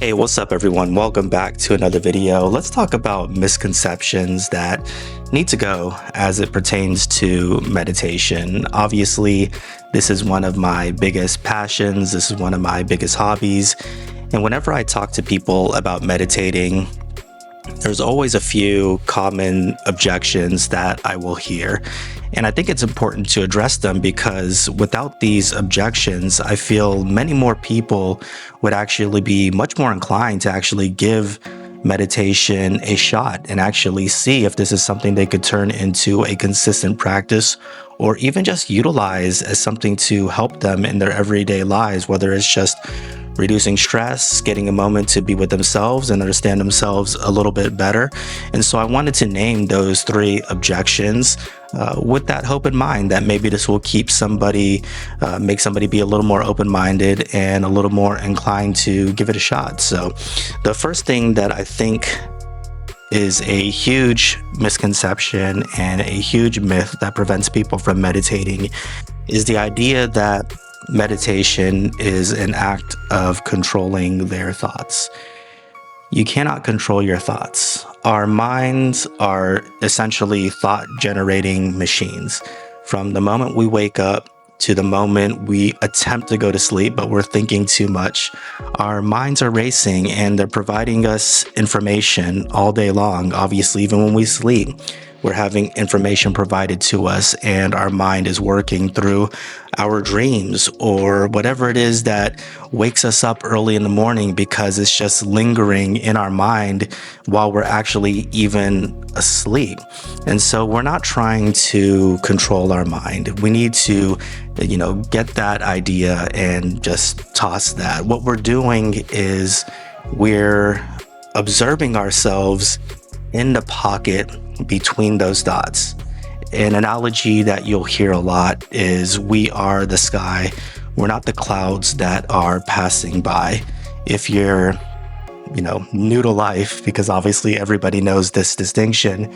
Hey, what's up, everyone? Welcome back to another video. Let's talk about misconceptions that need to go as it pertains to meditation. Obviously, this is one of my biggest passions, this is one of my biggest hobbies. And whenever I talk to people about meditating, there's always a few common objections that I will hear. And I think it's important to address them because without these objections, I feel many more people would actually be much more inclined to actually give meditation a shot and actually see if this is something they could turn into a consistent practice or even just utilize as something to help them in their everyday lives, whether it's just reducing stress, getting a moment to be with themselves and understand themselves a little bit better. And so I wanted to name those three objections with that hope in mind that maybe this will keep somebody, make somebody be a little more open-minded and a little more inclined to give it a shot. So the first thing that I think is a huge misconception and a huge myth that prevents people from meditating is the idea that meditation is an act of controlling their thoughts. You cannot control your thoughts. Our minds are essentially thought generating machines. From the moment we wake up to the moment we attempt to go to sleep, but we're thinking too much, our minds are racing and they're providing us information all day long. Obviously, even when we sleep, we're having information provided to us and our mind is working through our dreams or whatever it is that wakes us up early in the morning because it's just lingering in our mind while we're actually even asleep. And so we're not trying to control our mind. We need to, get that idea and just toss that. What we're doing is we're observing ourselves in the pocket between those dots. An analogy that you'll hear a lot is we are the sky. We're not the clouds that are passing by. If you're, new to life, because obviously everybody knows this distinction,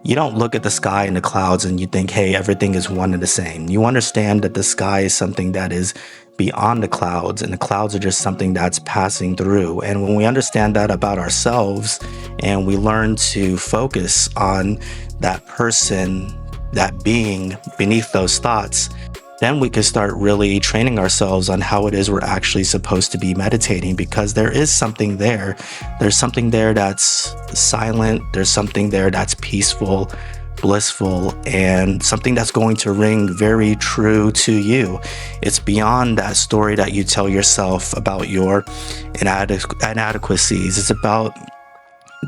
you don't look at the sky and the clouds and you think, hey, everything is one and the same. You understand that the sky is something that is beyond the clouds and the clouds are just something that's passing through. And when we understand that about ourselves and we learn to focus on that person, that being beneath those thoughts, then we can start really training ourselves on how it is we're actually supposed to be meditating, because there is something there. There's something there that's silent. There's something there that's peaceful, blissful, and something that's going to ring very true to you. It's beyond that story that you tell yourself about your inadequacies. It's about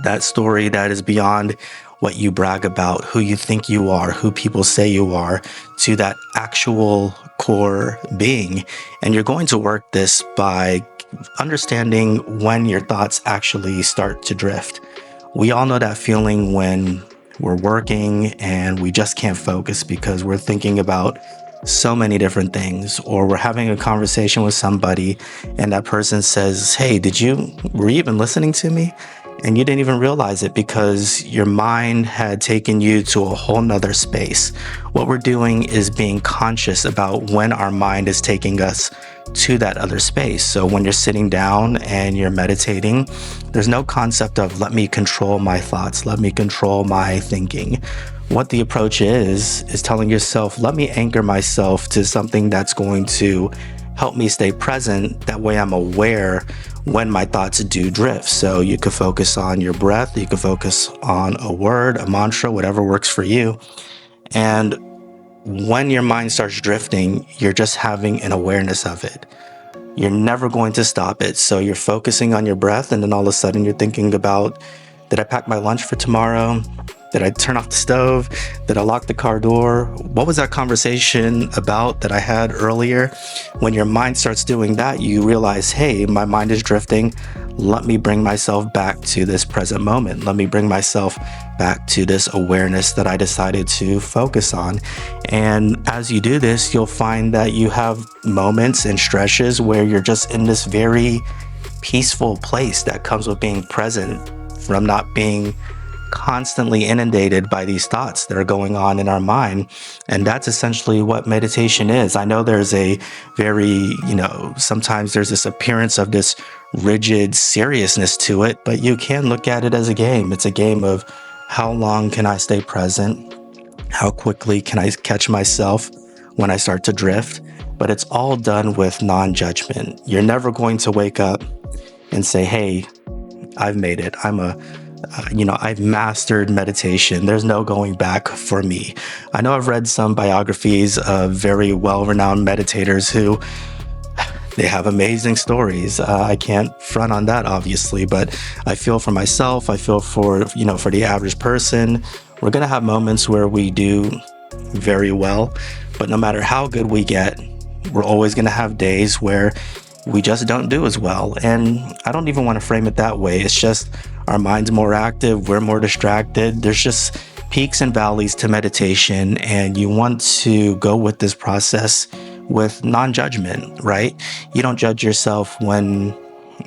that story that is beyond what you brag about, who you think you are, who people say you are, to that actual core being. And you're going to work this by understanding when your thoughts actually start to drift. We all know that feeling when we're working and we just can't focus because we're thinking about so many different things, or we're having a conversation with somebody and that person says, hey, were you even listening to me? And you didn't even realize it because your mind had taken you to a whole nother space. What we're doing is being conscious about when our mind is taking us to that other space. So when you're sitting down and you're meditating, there's no concept of let me control my thoughts, let me control my thinking. What the approach is telling yourself, let me anchor myself to something that's going to help me stay present. That way I'm aware when my thoughts do drift. So you could focus on your breath, you could focus on a word, a mantra, whatever works for you. And when your mind starts drifting, you're just having an awareness of it. You're never going to stop it. So you're focusing on your breath, and then all of a sudden you're thinking about, did I pack my lunch for tomorrow? Did I turn off the stove? Did I lock the car door? What was that conversation about that I had earlier? When your mind starts doing that, you realize, hey, my mind is drifting. Let me bring myself back to this present moment. Let me bring myself back to this awareness that I decided to focus on. And as you do this, you'll find that you have moments and stretches where you're just in this very peaceful place that comes with being present, from not being constantly inundated by these thoughts that are going on in our mind. And that's essentially what meditation is. I know there's a very, sometimes there's this appearance of this rigid seriousness to it, but you can look at it as a game. It's a game of how long can I stay present? How quickly can I catch myself when I start to drift? But it's all done with non-judgment. You're never going to wake up and say, hey, I've made it. I've mastered meditation. There's no going back for me. I know I've read some biographies of very well-renowned meditators who they have amazing stories. I can't front on that, obviously, but I feel for myself, I feel for the average person, we're going to have moments where we do very well, but no matter how good we get, we're always going to have days where we just don't do as well. And I don't even want to frame it that way. It's just our mind's more active, we're more distracted. There's just peaks and valleys to meditation, and you want to go with this process with non-judgment, right? You don't judge yourself when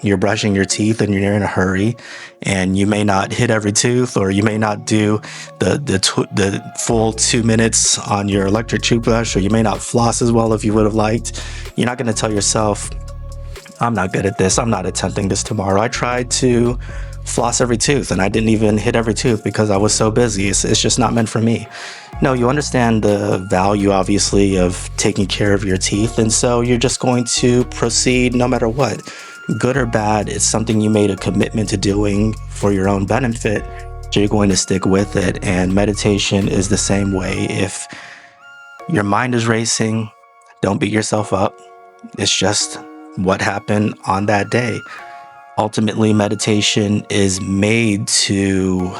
you're brushing your teeth and you're in a hurry, and you may not hit every tooth, or you may not do the full 2 minutes on your electric toothbrush, or you may not floss as well if you would have liked. You're not going to tell yourself, I'm not good at this, I'm not attempting this tomorrow. I tried to floss every tooth and I didn't even hit every tooth because I was so busy. It's just not meant for me. No, you understand the value, obviously, of taking care of your teeth, and so you're just going to proceed no matter what. Good or bad, it's something you made a commitment to doing for your own benefit, so you're going to stick with it. And meditation is the same way. If your mind is racing, don't beat yourself up. It's just what happened on that day. Ultimately, meditation is made to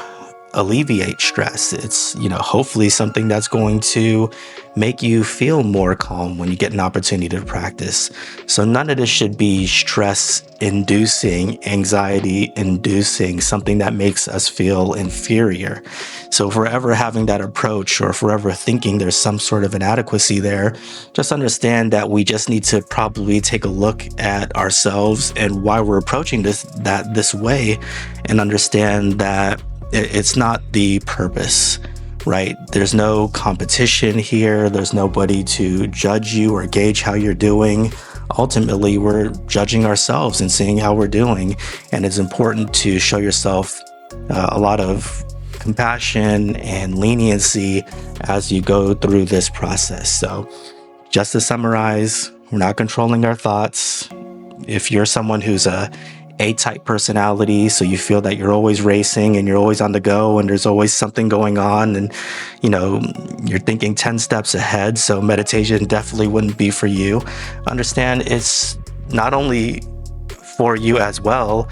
alleviate stress. It's, hopefully something that's going to make you feel more calm when you get an opportunity to practice. So none of this should be stress-inducing, anxiety-inducing, something that makes us feel inferior. So if we're ever having that approach, or if we're ever thinking there's some sort of inadequacy there, just understand that we just need to probably take a look at ourselves and why we're approaching this way, and understand that it's not the purpose, right? There's no competition here. There's nobody to judge you or gauge how you're doing. Ultimately, we're judging ourselves and seeing how we're doing. And it's important to show yourself a lot of compassion and leniency as you go through this process. So just to summarize, we're not controlling our thoughts. If you're someone who's A-type personality, so you feel that you're always racing and you're always on the go and there's always something going on, and you're thinking 10 steps ahead, so meditation definitely wouldn't be for you. Understand it's not only for you as well,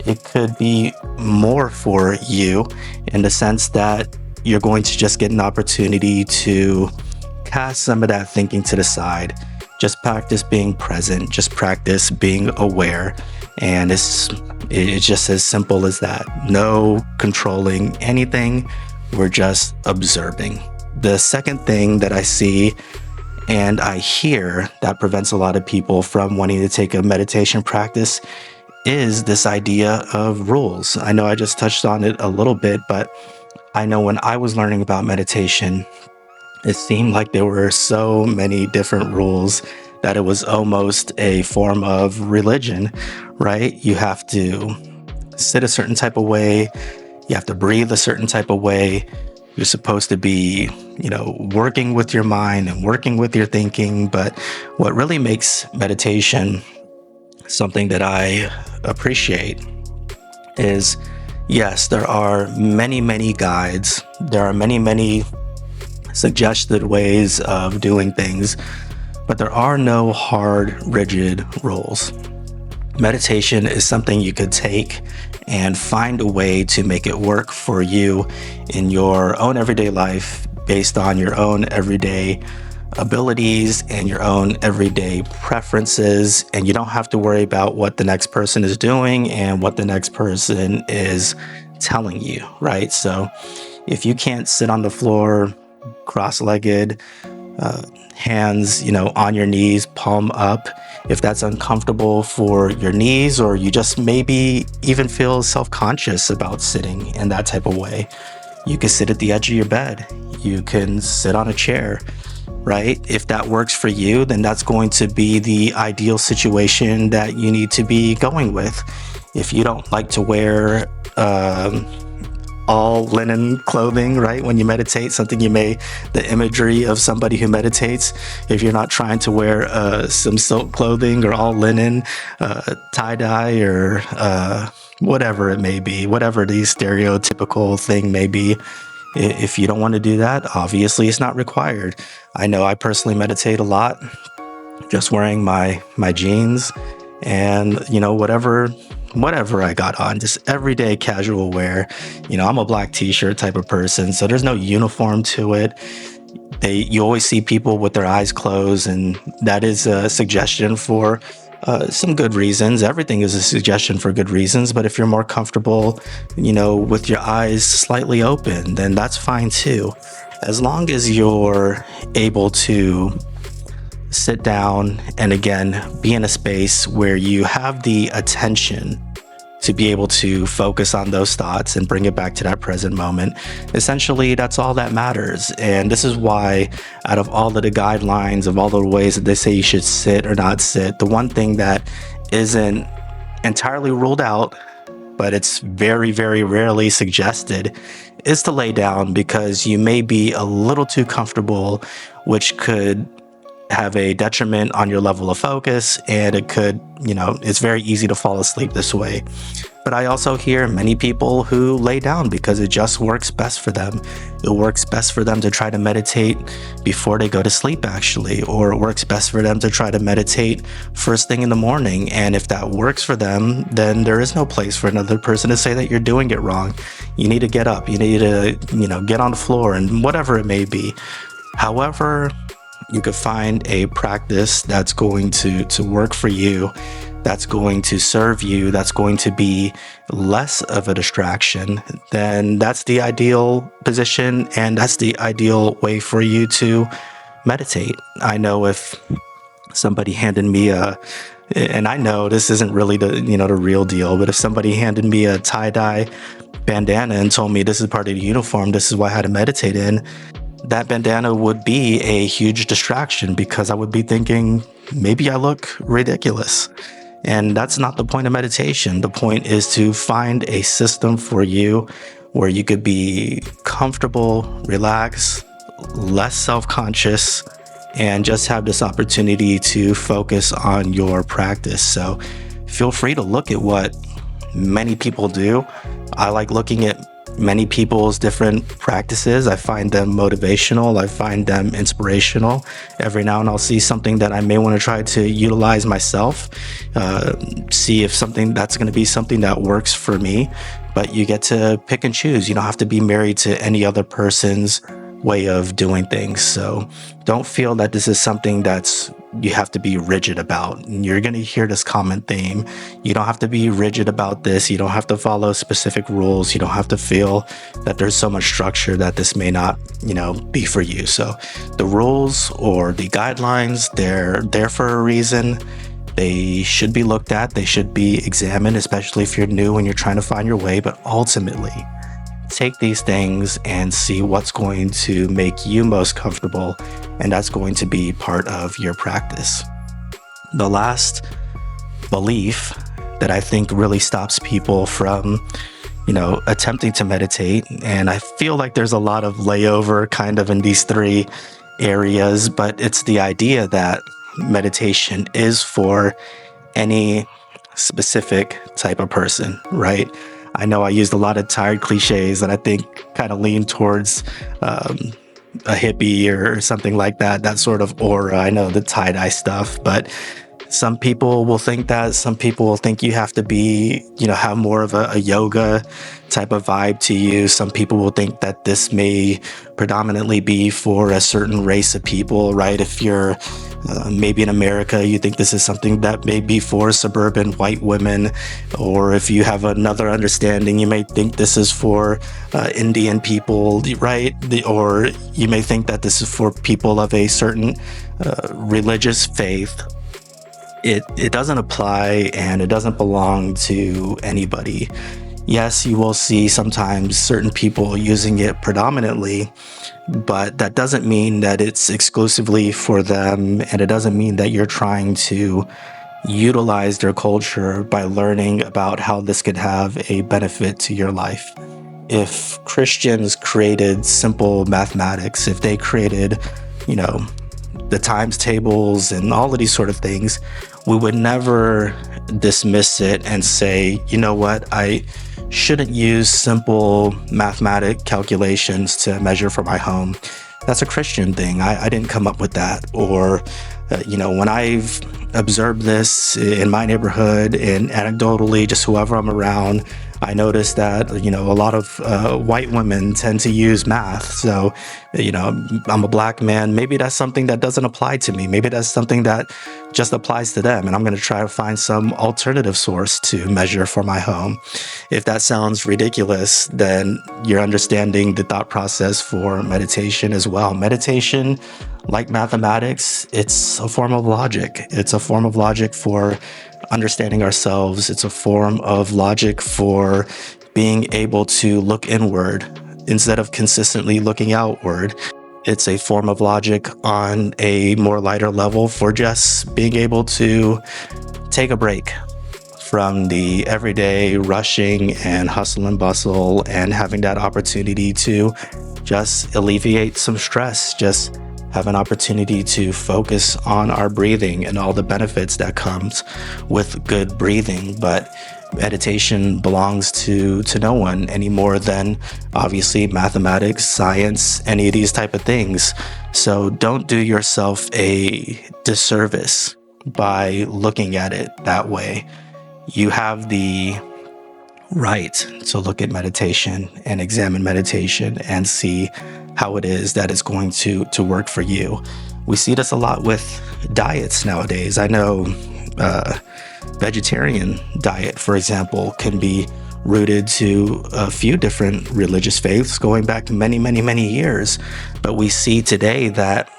it could be more for you in the sense that you're going to just get an opportunity to cast some of that thinking to the side. Just practice being present, just practice being aware. And it's just as simple as that. No controlling anything. We're just observing. The second thing that I see and I hear that prevents a lot of people from wanting to take a meditation practice is this idea of rules. I know I just touched on it a little bit, but I know when I was learning about meditation, it seemed like there were so many different rules that it was almost a form of religion, right? You have to sit a certain type of way. You have to breathe a certain type of way. You're supposed to be, working with your mind and working with your thinking. But what really makes meditation something that I appreciate is, yes, there are many, many guides. There are many, many suggested ways of doing things, but there are no hard, rigid rules. Meditation is something you could take and find a way to make it work for you in your own everyday life based on your own everyday abilities and your own everyday preferences. And you don't have to worry about what the next person is doing and what the next person is telling you, right? So if you can't sit on the floor cross-legged, hands, on your knees, palm up, If that's uncomfortable for your knees, or you just maybe even feel self-conscious about sitting in that type of way, you can sit at the edge of your bed. You can sit on a chair, right? If that works for you, then that's going to be the ideal situation that you need to be going with. If you don't like to wear all linen clothing, right? When you meditate, the imagery of somebody who meditates, if you're not trying to wear some silk clothing or all linen, tie-dye, or whatever it may be, whatever the stereotypical thing may be, if you don't want to do that, obviously it's not required. I know I personally meditate a lot, just wearing my jeans and, whatever I got on, just everyday casual wear. I'm a black t-shirt type of person, so there's no uniform to it. You always see people with their eyes closed, and that is a suggestion for some good reasons. Everything is a suggestion for good reasons, but if you're more comfortable, with your eyes slightly open, then that's fine too. As long as you're able to sit down and, again, be in a space where you have the attention to be able to focus on those thoughts and bring it back to that present moment. Essentially, that's all that matters. And this is why, out of all of the guidelines, of all the ways that they say you should sit or not sit, the one thing that isn't entirely ruled out, but it's very, very rarely suggested, is to lay down, because you may be a little too comfortable, which could have a detriment on your level of focus, and it could, it's very easy to fall asleep this way. But I also hear many people who lay down because it just works best for them. It works best for them to try to meditate before they go to sleep, actually, or it works best for them to try to meditate first thing in the morning. And if that works for them, then there is no place for another person to say that you're doing it wrong. You need to get up, you need to, get on the floor, and whatever it may be. However, you could find a practice that's going to work for you, that's going to serve you, that's going to be less of a distraction, then that's the ideal position, and that's the ideal way for you to meditate. I know if somebody handed me and I know this isn't really the real deal, but if somebody handed me a tie-dye bandana and told me this is part of the uniform, this is what I had to meditate in, that bandana would be a huge distraction, because I would be thinking, maybe I look ridiculous. And that's not the point of meditation. The point is to find a system for you where you could be comfortable, relaxed, less self-conscious, and just have this opportunity to focus on your practice. So feel free to look at what many people do. I like looking at many people's different practices. I find them motivational. I find them inspirational. Every now and I'll see something that I may want to try to utilize myself, see if that's going to be something that works for me. But you get to pick and choose. You don't have to be married to any other person's way of doing things. So don't feel that this is something you have to be rigid about. And you're going to hear this common theme. You don't have to be rigid about this. You don't have to follow specific rules. You don't have to feel that there's so much structure that this may not, be for you. So the rules or the guidelines, they're there for a reason. They should be looked at. They should be examined, especially if you're new and you're trying to find your way. But ultimately, take these things and see what's going to make you most comfortable, and that's going to be part of your practice. The last belief that I think really stops people from, attempting to meditate, and I feel like there's a lot of layover kind of in these three areas, but it's the idea that meditation is for any specific type of person, right? I know I used a lot of tired cliches that I think kind of lean towards a hippie or something like that sort of aura. I know the tie-dye stuff, but some people will think that. Some people will think you have to be, have more of a yoga type of vibe to you. Some people will think that this may predominantly be for a certain race of people, right? If you're maybe in America, you think this is something that may be for suburban white women, or if you have another understanding, you may think this is for Indian people, right? Or you may think that this is for people of a certain religious faith. it doesn't apply and it doesn't belong to anybody. Yes, you will see sometimes certain people using it predominantly, but that doesn't mean that it's exclusively for them, and it doesn't mean that you're trying to utilize their culture by learning about how this could have a benefit to your life. If Christians created simple mathematics, if they created, you know, the times tables and all of these sort of things, we would never dismiss it and say, you know what, I shouldn't use simple mathematic calculations to measure for my home. That's a Christian thing. I didn't come up with that. Or, when I've observed this in my neighborhood and anecdotally, just whoever I'm around, I noticed that, a lot of white women tend to use math. So, I'm a black man. Maybe that's something that doesn't apply to me. Maybe that's something that just applies to them. And I'm going to try to find some alternative source to measure for my home. If that sounds ridiculous, then you're understanding the thought process for meditation as well. Meditation, like mathematics, it's a form of logic. It's a form of logic for understanding ourselves. It's a form of logic for being able to look inward instead of consistently looking outward. It's a form of logic on a more lighter level for just being able to take a break from the everyday rushing and hustle and bustle, and having that opportunity to just alleviate some stress, just have an opportunity to focus on our breathing and all the benefits that comes with good breathing. But meditation belongs to no one any more than obviously mathematics, science, any of these type of things. So don't do yourself a disservice by looking at it that way. You have the right to look at meditation and examine meditation and see how it is that it's going to work for you. We see this a lot with diets nowadays. I know vegetarian diet, for example, can be rooted to a few different religious faiths going back many, many, many years. But we see today that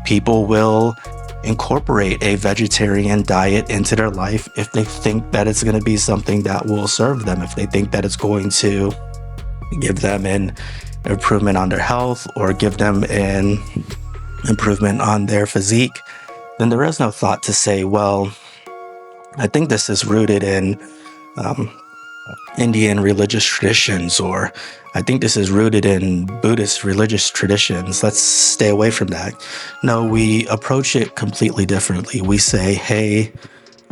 people will incorporate a vegetarian diet into their life if they think that it's going to be something that will serve them, if they think that it's going to give them an improvement on their health or give them an improvement on their physique. Then there is no thought to say, well, I think this is rooted in Indian religious traditions, or I think this is rooted in Buddhist religious traditions. Let's stay away from that. No, we approach it completely differently. We say, hey,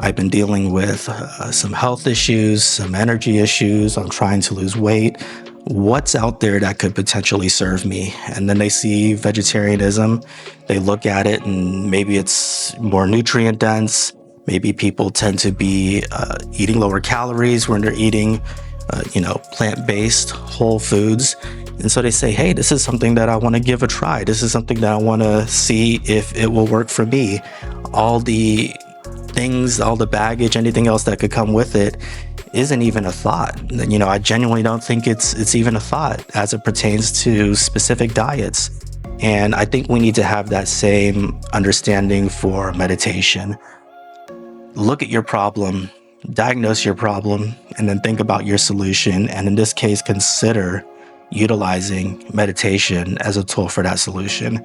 I've been dealing with some health issues, some energy issues. I'm trying to lose weight. What's out there that could potentially serve me? And then they see vegetarianism. They look at it and maybe it's more nutrient dense. Maybe people tend to be eating lower calories when they're eating, plant-based whole foods. And so they say, hey, this is something that I want to give a try. This is something that I want to see if it will work for me. All the things, all the baggage, anything else that could come with it isn't even a thought. I genuinely don't think it's even a thought as it pertains to specific diets. And I think we need to have that same understanding for meditation. Look at your problem, diagnose your problem, and then think about your solution. And in this case, consider utilizing meditation as a tool for that solution.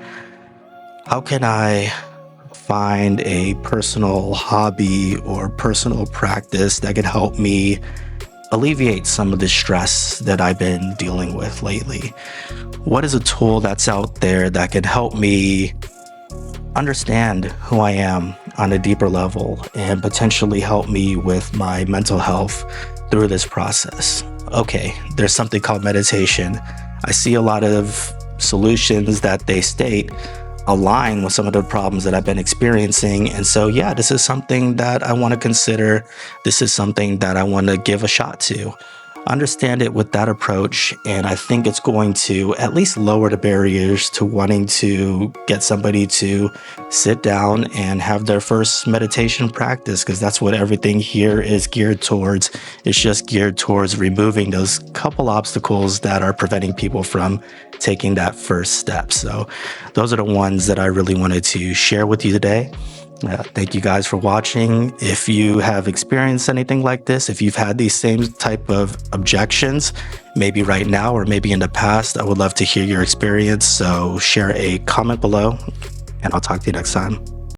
How can I find a personal hobby or personal practice that could help me alleviate some of the stress that I've been dealing with lately? What is a tool that's out there that can help me understand who I am on a deeper level and potentially help me with my mental health through this process? Okay, there's something called meditation. I see a lot of solutions that they state align with some of the problems that I've been experiencing. And so, yeah, this is something that I want to consider. This is something that I want to give a shot to. Understand it with that approach, and I think it's going to at least lower the barriers to wanting to get somebody to sit down and have their first meditation practice, because that's what everything here is geared towards. It's just geared towards removing those couple obstacles that are preventing people from taking that first step. So those are the ones that I really wanted to share with you today. Thank you guys for watching. If you have experienced anything like this, if you've had these same type of objections, maybe right now or maybe in the past, I would love to hear your experience. So share a comment below, and I'll talk to you next time.